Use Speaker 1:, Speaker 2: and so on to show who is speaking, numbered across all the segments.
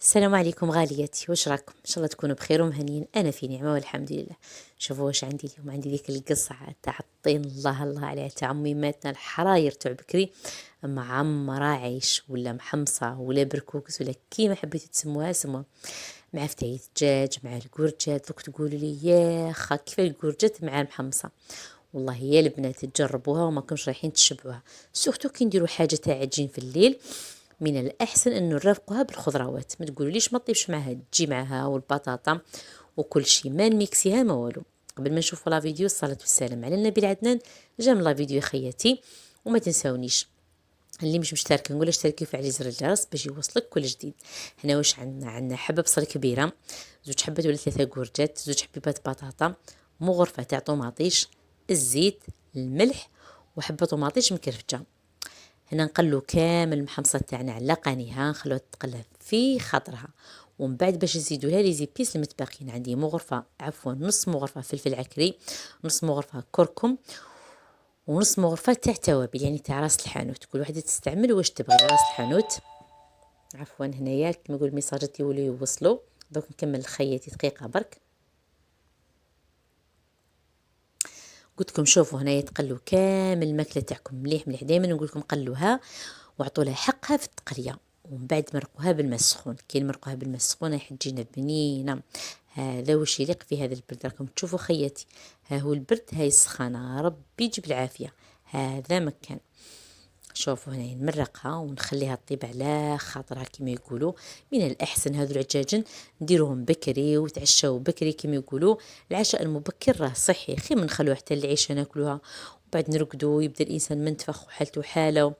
Speaker 1: السلام عليكم غالياتي، واش راكم؟ ان شاء الله تكونوا بخير ومهنيين. انا في نعمه والحمد لله. شوفوا واش عندي اليوم. عندي ديك القصعه تاع الطين، الله الله عليها، تاع امي ماتنا الحراير تاع بكري، معمره عيش ولا محمصه ولا بركوكس ولا كيما حبيتوا تسموها سموها، مع فتاية دجاج مع الكورجات. دوك تقولوا لي يا خا كيف الكورجات مع المحمصه؟ والله يا البنات تجربوها وما كنش رايحين تشبعوها، سورتو كي نديروا حاجه تاع عجين في الليل. من الأحسن أنه نرافقوها بالخضروات، ما تقولوا ليش ما طيبش معها، تجي معها والبطاطا وكل شيء، ما نميكسيها ما والو. قبل ما نشوفوا لا فيديو، الصلاة والسلام على النبي العدنان. جام لا فيديو خياتي، وما تنساونيش اللي مش مشترك نقول اشتركي وفعلي زر الجرس باش يوصلك كل جديد. هنا واش عندنا حبه بصل كبيره، زوج حبات ولا ثلاثه كورجات، زوج حبيبات بطاطا، مغرفه تاع طوماطيش، الزيت، الملح، وحبه طوماطيش مكرفته. هنا نقلو كامل المحمصه تاعنا على قانيها، نخلوها تقلى في خاطرها، ومن بعد باش نزيدو لها لي زيبيس المتبقين. عندي نص مغرفه فلفل عكري، نص مغرفه كركم، ونص مغرفه تاع توابل، يعني تاع راس الحانوت. كل وحده تستعمل واش تبغي. راس الحانوت هنايا كما نقول ميساجات يوليو يوصلوا. دوك نكمل خياتي دقيقه برك. قلت لكم شوفوا هنا تقلوا كامل الماكله تاعكم مليح مليح. دائما نقول لكم قلوها وعطوا لها حقها في التقليه، ومن بعد مرقوها بالماء السخون. كي نمرقوها بالماء السخون راح تجينا بنينه. هذا واش يليق في هذا البرد. راكم تشوفوا خياتي، ها هو البرد، هاي السخانه، ربي يجيب العافيه. هذا مكان. شوفوا هنا نمرقها ونخليها تطيب على خاطرها كما يقولوا. من الأحسن هذو العجاجن نديروهم بكري وتعشوا بكري كما يقولوا. العشاء المبكر راه صحي، خير من نخلوه حتى العشاء ناكلوها وبعد نرقدوا ويبدا الإنسان منتفخ وحالته حاله.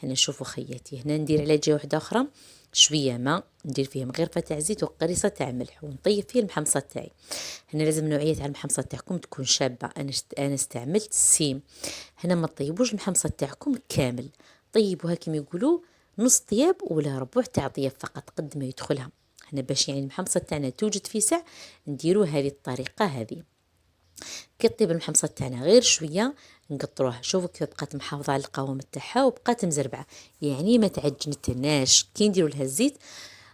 Speaker 1: هنا شوفوا خياتي، هنا ندير على جهه واحده اخرى شويه ماء، ندير فيه مغرفه تاع زيت وقريصه تاع ملح، ونطيب فيه المحمصه تاعي. هنا لازم نوعيه تاع المحمصه تاعكم تكون شابه. انا استعملت السيم. هنا ما تطيبوش المحمصه تاعكم كامل، طيبوها كما يقولوا نص طياب ولا ربع تاع طياب فقط قد ما يدخلها. هنا باش يعني المحمصه تاعنا توجد في سع، نديروا هذه الطريقه هذه. كي طيب المحمصه تاعنا غير شويه نقطروها. شوفوا كيف بقات محافظه على القوام تاعها وبقات مزربعه، يعني ما تعجنتناش. كي نديروا لها الزيت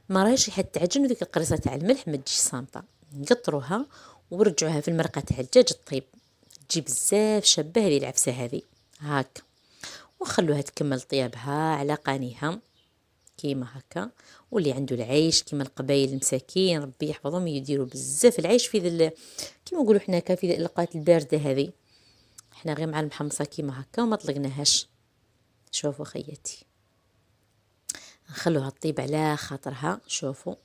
Speaker 1: ما راهيش حتى تعجن، وديك القريصه تاع الملح ما تجيش صامته. نقطروها ورجعوها في المرقه تاع الدجاج تطيب، تجي بزاف شبه هذه العفسه هذه هاك. وخلوها تكمل طيابها على قانيها كيما هكا. واللي عنده العيش كيما القبايل المساكين ربي يحفظهم يديروا بزاف العيش في كيما نقولوا حنا في الاوقات البارده هذه. حنا غير مع المحمصه كيما هكا وما طلقناهاش. شوفوا خياتي نخلوها تطيب على خاطرها. شوفوا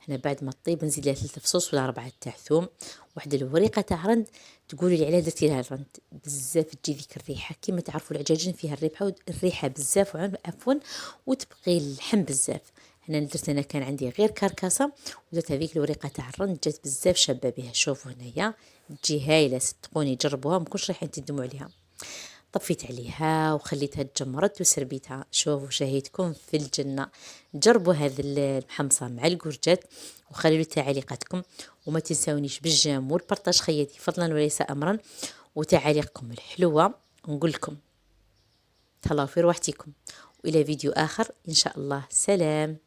Speaker 1: هنا بعد ما تطيب نزيد لها 3 فصوص ولا 4 تاع ثوم، واحده الوريقه تاع رند. تقولوا لي علاه درتي لها الرند؟ بزاف تجي ذيك الريحه، كيما تعرفوا العجاجين فيها الريحه بزاف عفوا، وتبقي اللحم بزاف. هنا درت انا كان عندي غير كركاسه ودرت هذيك الوريقه تاع الرند، جات بزاف شابه بها. شوفوا هنايا تجي هايله، صدقوني جربوها ما كنتش رايحين تندموا عليها. طفيت عليها وخليتها تجمرت وسربيتها. شوفوا شهيتكم في الجنة. جربوا هذا المحمصة مع الكورجات وخلوا لي تعليقاتكم، وما تنسونيش بالجام والبرطاج خياتي فضلا وليس أمرا، وتعليقكم الحلوة. نقول لكم تهلاو في روحتكم، وإلى فيديو آخر إن شاء الله. سلام.